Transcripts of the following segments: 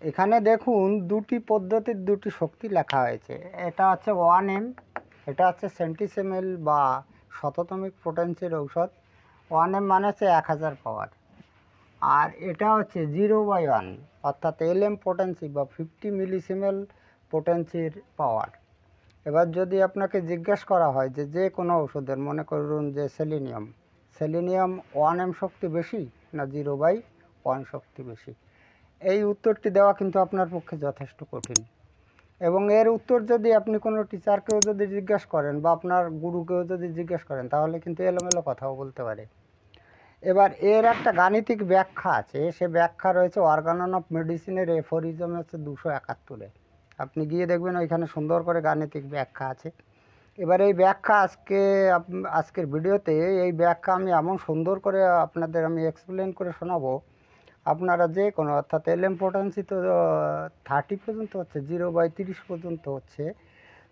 এখানে দেখুন দুটি পদ্ধতির দুটি শক্তি লেখা হয়েছে। এটা হচ্ছে 1M, এটা হচ্ছে সেন্টিসিমেল বা শততমিক পোটেন্সির ঔষধ। 1M মানে হচ্ছে 1000 পাওয়ার, আর এটা হচ্ছে 0/1 অর্থাৎ LM পোটেন্সি বা 50 মিলিসিমেল পোটেন্সির পাওয়ার। এবার যদি আপনাকে জিজ্ঞেস করা হয় যে যে কোনো ওষুধের, মনে করুন যে সেলিনিয়াম 1M শক্তি বেশি না 0/1 শক্তি বেশি, এই উত্তরটি দেওয়া কিন্তু আপনার পক্ষে যথেষ্ট কঠিন। এবং এর উত্তর যদি আপনি কোনো টিচারকেও যদি জিজ্ঞেস করেন বা আপনার গুরুকেও যদি জিজ্ঞেস করেন, তাহলে কিন্তু এলোমেলো কথাও বলতে পারে। এবার এর একটা গাণিতিক ব্যাখ্যা আছে, সে ব্যাখ্যা রয়েছে অর্গানন অফ মেডিসিনের এফোরিজম হচ্ছে 271-এ। আপনি গিয়ে দেখবেন ওইখানে সুন্দর করে গাণিতিক ব্যাখ্যা আছে। এবার এই ব্যাখ্যা আজকের ভিডিওতে এই ব্যাখ্যা আমি এমন সুন্দর করে আপনাদের আমি এক্সপ্লেন করে শোনাবো, আপনারা যে কোনো অর্থাৎ LM পোটেন্সি তো 30 পর্যন্ত হচ্ছে, 0/30 পর্যন্ত হচ্ছে।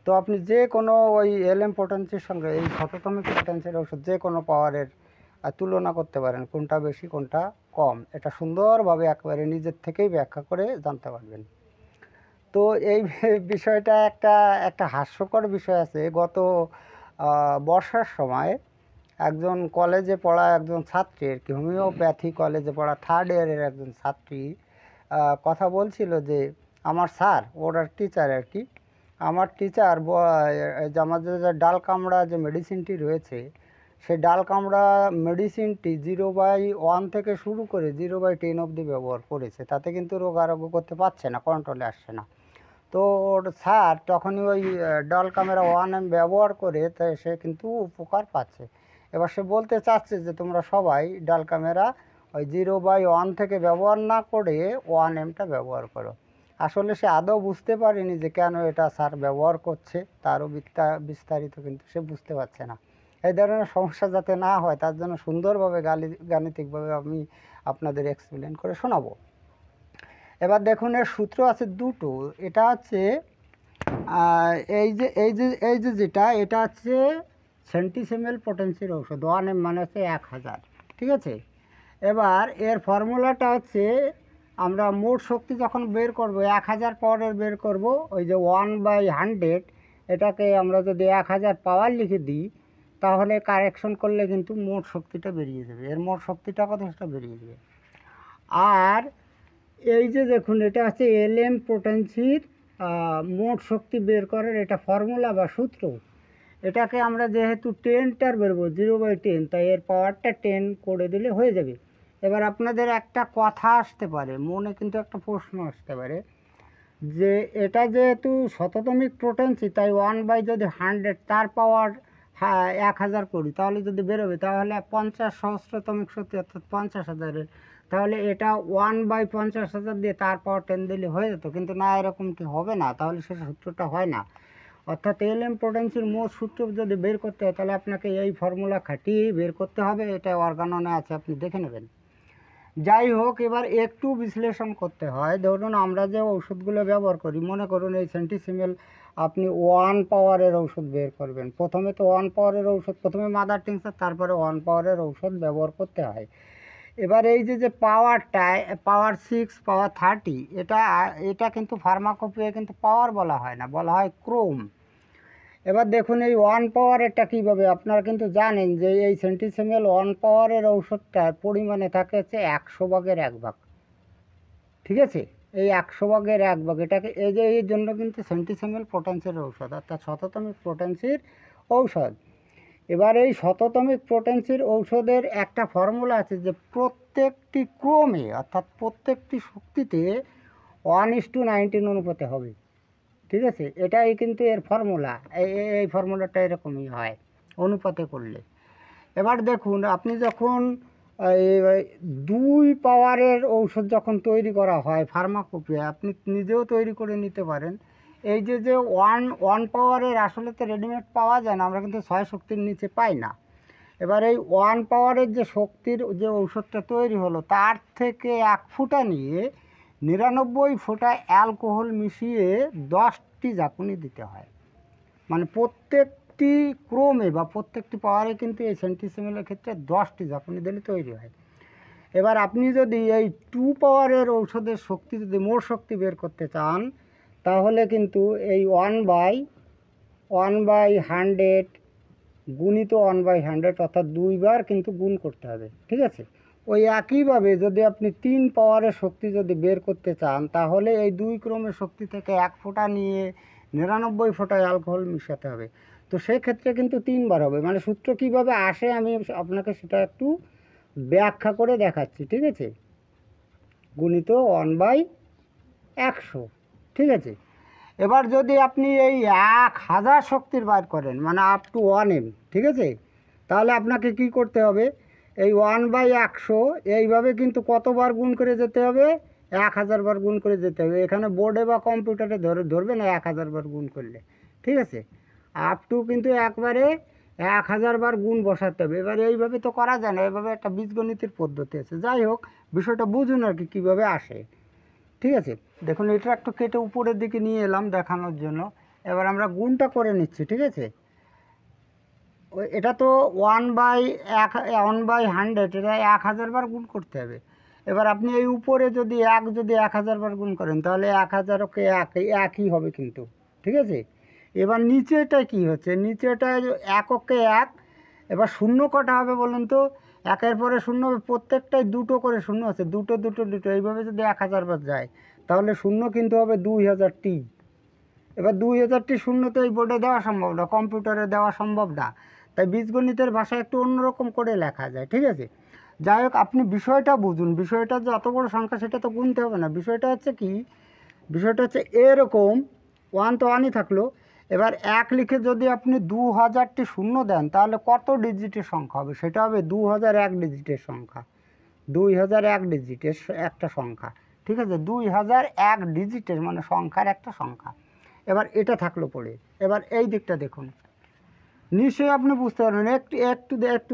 তো আপনি যে কোনো ওই LM পোটেন্সির সঙ্গে এই শততমিক পোটেন্সির ওষুধ যে কোনো পাওয়ারের তুলনা করতে পারেন, কোনটা বেশি কোনটা কম, এটা সুন্দরভাবে একেবারে নিজের থেকেই ব্যাখ্যা করে জানতে পারবেন। তো এই বিষয়টা একটা হাস্যকর বিষয় আছে। গত বর্ষার সময় একজন কলেজে পড়া একজন ছাত্রী, আর কি হোমিওপ্যাথি কলেজে পড়া 3rd ইয়ারের একজন ছাত্রী কথা বলছিল যে আমার স্যার, ওর টিচার আর কি, আমার টিচার যে আমাদের যে ডাল কামড়া যে মেডিসিনটি রয়েছে, সেই ডাল কামড়া মেডিসিনটি 0/1 থেকে শুরু করে 0/10 অবধি ব্যবহার করেছে, তাতে কিন্তু রোগ আরোগ্য করতে পারছে না, কন্ট্রোলে আসছে না। তো ওর স্যার তখনই ওই ডাল কামেরা 1M ব্যবহার করে তাই সে কিন্তু উপকার পাচ্ছে। এবার সে বলতে চাচ্ছে যে তোমরা সবাই ডাল ক্যামেরা ওই 0/1 থেকে ব্যবহার না করে 1Mটা ব্যবহার করো। আসলে সে আদৌ বুঝতে পারেনি যে কেন এটা স্যার ব্যবহার করছে, তারও বিস্তারিত কিন্তু সে বুঝতে পারছে না। এই ধরনের সমস্যা যাতে না হয় তার জন্য সুন্দরভাবে গাণিতিকভাবে আমি আপনাদের এক্সপ্লেন করে শোনাবো। এবার দেখুন এর সূত্র আছে দুটো। এটা হচ্ছে এই যে যেটা, এটা হচ্ছে সেন্টিসিমেল পোটেন্সির ঔষধ, 1M মানে হচ্ছে 1000, ঠিক আছে। এবার এর ফর্মুলাটা হচ্ছে, আমরা মোট শক্তি যখন বের করব 1000 পাওয়ারের বের করব, ওই যে 1/100, এটাকে আমরা যদি 1000 পাওয়ার লিখে দিই, তাহলে কারেকশন করলে কিন্তু মোট শক্তিটা বেরিয়ে যাবে, এর মোট শক্তিটা কত সেটা বেরিয়ে যাবে। আর এই যে দেখুন এটা হচ্ছে LM পোটেন্সির মোট শক্তি বের করার এটা ফর্মুলা বা সূত্র। এটাকে আমরা যেহেতু 10টার বেরবো 0/10, তাই এর পাওয়ারটা 10 করে দিলে হয়ে যাবে। এবার আপনাদের একটা কথা আসতে পারে মনে, কিন্তু একটা প্রশ্ন আসতে পারে যে এটা যেহেতু শততমিক পোটেন্সি, তাই 1/100 তার পাওয়ার 1000 করি, তাহলে যদি বেরোবে তাহলে 50 সহস্রতমিক শক্তি অর্থাৎ 50,000-এর, তাহলে এটা 1/50,000 দিয়ে তার পাওয়ার 10 দিলে হয়ে যেত। কিন্তু না, এরকমটি হবে না, তাহলে সে সূত্রটা হয় না। অর্থাৎ LM পোটেন্সির মোট সূত্র যদি বের করতে হয় তাহলে আপনাকে এই ফর্মুলা খাটিয়েই বের করতে হবে, এটা অর্গাননে আছে, আপনি দেখে নেবেন। যাই হোক, এবার একটু বিশ্লেষণ করতে হয়। ধরুন আমরা যে ওষুধগুলো ব্যবহার করি, মনে করুন এই সেন্টিসিমেল, আপনি 1 পাওয়ারের ঔষধ বের করবেন, প্রথমে তো 1 পাওয়ারের ঔষধ, প্রথমে মাদার টিংচার, তারপরে 1 পাওয়ারের ঔষধ ব্যবহার করতে হয়। এবার এই যে পাওয়ারটা, পাওয়ার 6, পাওয়ার 30, এটা কিন্তু ফার্মাকোপিয়ে কিন্তু পাওয়ার বলা হয় না, বলা হয় ক্রোম। এবার দেখুন এই 1 পাওয়ারেরটা কীভাবে, আপনারা কিন্তু জানেন যে এই সেন্টিসিমেল 1 পাওয়ারের ঔষধটার পরিমাণে থাকে হচ্ছে 100/1 ঠিক আছে। এই 100/1 এটাকে এই যে এই জন্য কিন্তু সেন্টিসিমেল পোটেন্সির ঔষধ, অর্থাৎ শততমিক পোটেন্সির ঔষধ। এবার এই শততমিক পোটেন্সির ঔষধের একটা ফর্মুলা আছে যে প্রত্যেকটি ক্রমে অর্থাৎ প্রত্যেকটি শক্তিতে 1:19 অনুপাতে হবে, ঠিক আছে। এটাই কিন্তু এর ফর্মুলা, এই ফর্মুলাটা এরকমই হয় অনুপাতে করলে। এবার দেখুন আপনি যখন 2 পাওয়ারের ঔষধ যখন তৈরি করা হয় ফার্মাকোপিয়া, আপনি নিজেও তৈরি করে নিতে পারেন। এই যে 1 পাওয়ারের আসলে তো রেডিমেড পাওয়া যায় না, আমরা কিন্তু 6 শক্তির নিচে পাই না। এবার এই 1 পাওয়ারের যে শক্তির যে ঔষধটা তৈরি হলো, তার থেকে 1 ফুটা নিয়ে 99 ফোঁটা অ্যালকোহল মিশিয়ে 10টি ঝাঁকুনি দিতে হয়। মানে প্রত্যেকটি ক্রমে বা প্রত্যেকটি পাওয়ারে কিন্তু এই সেন্টিসিমেলের ক্ষেত্রে 10টি ঝাঁকুনি দিলে তৈরি হয়। এবার আপনি যদি এই 2 পাওয়ারের ঔষধের শক্তি যদি মোট শক্তি বের করতে চান, তাহলে কিন্তু এই 1/100 গুণিত 1/100 অর্থাৎ 2বার কিন্তু গুণ করতে হবে, ঠিক আছে। ওই একইভাবে যদি আপনি 3 পাওয়ারের শক্তি যদি বের করতে চান, তাহলে এই 2 ক্রমের শক্তি থেকে 1 ফোঁটা নিয়ে 99 ফোঁটা অ্যালকোহল মিশাতে হবে। তো সেক্ষেত্রে কিন্তু 3বার হবে। মানে সূত্র কীভাবে আসে আমি আপনাকে সেটা একটু ব্যাখ্যা করে দেখাচ্ছি, ঠিক আছে। গুণিত 1/100, ঠিক আছে। এবার যদি আপনি এই 1000 শক্তির বার করেন, মানে আপ টু 1M, ঠিক আছে, তাহলে আপনাকে কি করতে হবে, এই 1/100 এইভাবে কিন্তু কতবার গুণ করে যেতে হবে, 1000 বার গুণ করে যেতে হবে। এখানে বোর্ডে বা কম্পিউটারে ধরবে না 1000 বার গুণ করলে, ঠিক আছে। আপ টু কিন্তু একবারে 1000 বার গুণ বসাতে হবে। এবার এইভাবে তো করা যায় না, এইভাবে একটা বীজগণিতের পদ্ধতি আছে। যাই হোক, বিষয়টা বুঝুন আর কি কীভাবে আসে, ঠিক আছে। দেখুন, এটা একটু কেটে উপরের দিকে নিয়ে এলাম দেখানোর জন্য। এবার আমরা গুণটা করে নিচ্ছি, ঠিক আছে। এটা তো 1/100, এটা 1000 বার গুণ করতে হবে। এবার আপনি এই উপরে যদি 1000 বার গুণ করেন, তাহলে 1000কে একই হবে কিন্তু, ঠিক আছে। এবার নিচেটা কি হচ্ছে, নিচেটা এককে 1। এবার শূন্য কটা হবে বলুন তো, একের পরে শূন্য হবে, প্রত্যেকটাই 2টো করে শূন্য আছে, দুটো এইভাবে যদি 1000 বার যায়, তাহলে শূন্য কিন্তু হবে 2000টি। এবার 2000টি শূন্য তো এই বোর্ডে দেওয়া সম্ভব না, কম্পিউটারে দেওয়া সম্ভব না, তাই বীজগণিতের ভাষায় একটু অন্যরকম করে লেখা যায়, ঠিক আছে। যাই হোক, আপনি বিষয়টা বুঝুন, বিষয়টা যে অত বড় সংখ্যা সেটা তো গুনতে হবে না। বিষয়টা হচ্ছে কি, বিষয়টা হচ্ছে এরকম, 1 তো 1ই থাকলো। এবার 1 লিখে যদি আপনি 2000টি শূন্য দেন, তাহলে কত ডিজিটের সংখ্যা হবে, সেটা হবে 2001 ডিজিটের সংখ্যা। 2001 ডিজিটের একটা সংখ্যা, ঠিক আছে। 2001 ডিজিটের মানে সংখ্যার একটা সংখ্যা। এবার এটা থাকলো পড়ে। এবার এই দিকটা দেখুন, নিশ্চয়ই আপনি বুঝতে পারবেন, একটু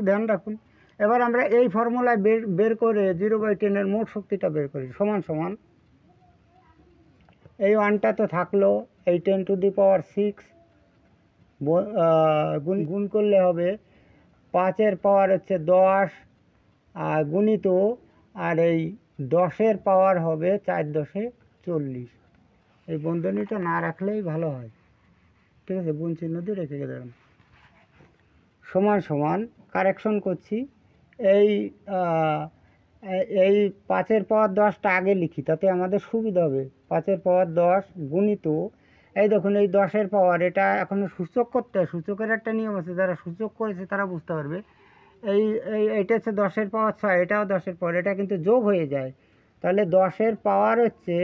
ধ্যান রাখুন। এবার আমরা এই ফর্মুলায় বের করে 0/10 মোট শক্তিটা বের করি, সমান সমান এই 1টা তো থাকলো, এই 10⁶ গুণ করলে হবে 5-এর পাওয়ার হচ্ছে 10, আর গুণিত, আর এই 10-এর পাওয়ার হবে 4×10 40। এই বন্ধনীটা না রাখলেই ভালো হয়, ঠিক আছে, গুণ চিহ্ন দিয়ে রেখে দেবেন। সমান সমান, কারেকশন করছি, এই 5-এর পাওয়ার 10টা আগে লিখি, তাতে আমাদের সুবিধা হবে। 5-এর পাওয়ার 10 গুণিত, এই দেখুন এই 10-এর পাওয়ার, এটা এখনও সূচক করতে হয়, সূচকের একটা নিয়ম আছে, যারা সূচক করেছে তারা বুঝতে পারবে। এইটা হচ্ছে 10-এর পাওয়ার 6, এটাও 10-এর পাওয়ার, এটা কিন্তু যোগ হয়ে যায়, তাহলে 10-এর পাওয়ার হচ্ছে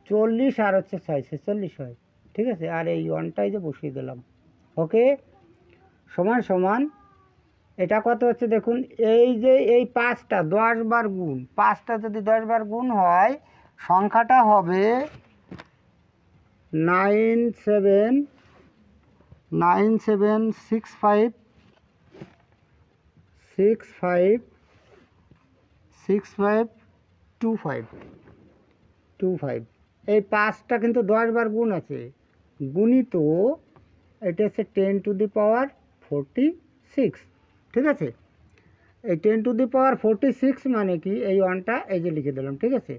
40 আর হচ্ছে 6 46 হয়, ঠিক আছে। আর এই 1টাই যে বসিয়ে দিলাম, ওকে। সমান সমান, এটা কত হচ্ছে দেখুন, এই যে এই 5টা 10 বার গুণ, 5টা যদি 10 বার গুণ হয়, সংখ্যাটা হবে 9765656525। এই 5টা কিন্তু 10 বার গুণ আছে, গুণিত এটা হচ্ছে 10⁻46, ঠিক আছে। এই 10⁻46 মানে কি, এই 1টা এই যে লিখে দিলাম, ঠিক আছে।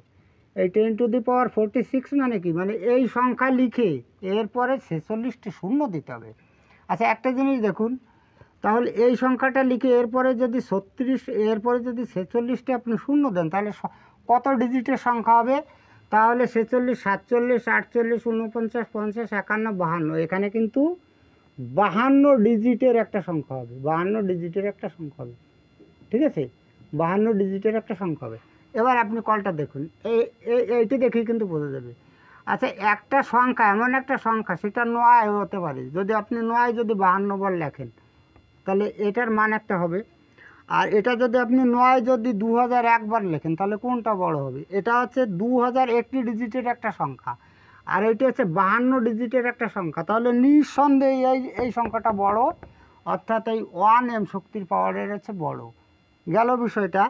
এই 10⁻46 মানে কি, মানে এই সংখ্যা লিখে এরপরে 46টি শূন্য দিতে হবে। আচ্ছা, একটা জিনিস দেখুন, তাহলে এই সংখ্যাটা লিখে এরপরে যদি 36, এরপরে যদি 46টি আপনি শূন্য দেন, তাহলে কত ডিজিটের সংখ্যা হবে, তাহলে 46 47 48 49 50 51 52, এখানে কিন্তু 52 ডিজিটের একটা সংখ্যা হবে, 52 ডিজিটের একটা সংখ্যা হবে, ঠিক আছে। 52 ডিজিটের একটা সংখ্যা হবে। এবার আপনি কলটা দেখুন, এইটি দেখেই কিন্তু বোঝা যাবে। আচ্ছা, একটা সংখ্যা এমন একটা সংখ্যা, সেটা 9 হতে পারে, যদি আপনি 9 যদি 52 বার লেখেন, তাহলে এটার মান একটা হবে। আর এটা যদি আপনি 9 যদি 2001 বার লেখেন, তাহলে কোনটা বড় হবে, এটা হচ্ছে 2001টি ডিজিটের একটা সংখ্যা, আর এইটা হচ্ছে 52 ডিজিটের একটা সংখ্যা, তাহলে নিঃসন্দেহে এই সংখ্যাটা বড়, অর্থাৎ এই 1M শক্তির পাওয়ারের হচ্ছে বড়। গেল বিষয়টা।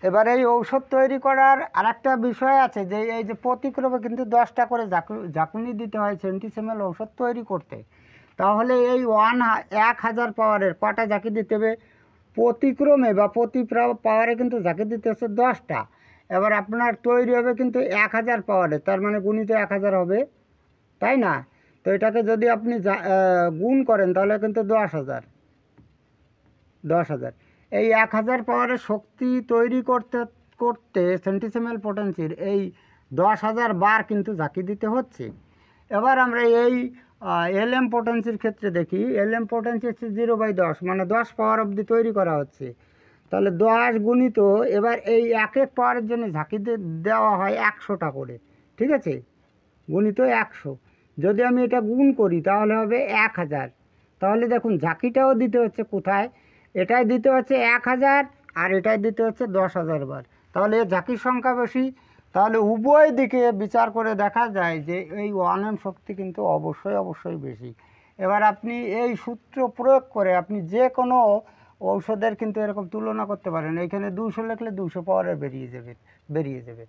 এবার এই ঔষধ তৈরি করার আরেকটা বিষয় আছে, যে এই যে প্রতিক্রমে কিন্তু 10টা করে ঝাঁকুনি দিতে হয় সেন্টিসিমেল ঔষধ তৈরি করতে। তাহলে এই 1000 পাওয়ারের কটা ঝাঁকি দিতে হবে, প্রতিক্রমে বা প্রতি পাওয়ারে কিন্তু ঝাঁকি দিতে হচ্ছে 10টা। এবার আপনার তৈরি হবে কিন্তু 1000 পাওয়ারে, তার মানে গুণিত 1000 হবে, তাই না? তো এটাকে যদি আপনি গুণ করেন তাহলে কিন্তু 10,000। এই 1000 পাওয়ারের শক্তি তৈরি করতে করতে সেন্টিসিমেল পটেন্সির এই 10,000 বার কিন্তু ঝাঁকি দিতে হচ্ছে। এবার আমরা এই এলএম পটেন্সির ক্ষেত্রে দেখি, এলএম পটেন্সি হচ্ছে 0/10, মানে 10 পাওয়ার অবধি তৈরি করা হচ্ছে। তাহলে 10 গুণিত, এবার এই এক এক পাওয়ারের জন্য ঝাঁকি দেওয়া হয় 100টা করে, ঠিক আছে, গুণিত 100। যদি আমি এটা গুণ করি তাহলে হবে 1000। তাহলে দেখুন ঝাঁকিটাও দিতে হচ্ছে কোথায়, এটাই দিতে হচ্ছে 1000 আর এটাই দিতে হচ্ছে 10,000 বার। তাহলে এর ঝাঁকির সংখ্যা বেশি। তাহলে উভয় দিকে বিচার করে দেখা যায় যে এই 1M শক্তি কিন্তু অবশ্যই বেশি। এবার আপনি এই সূত্র প্রয়োগ করে আপনি যে কোনো ঔষধের কিন্তু এরকম তুলনা করতে পারেন। এইখানে 200 লিখলে 200 পাওয়ারের বেরিয়ে যাবে।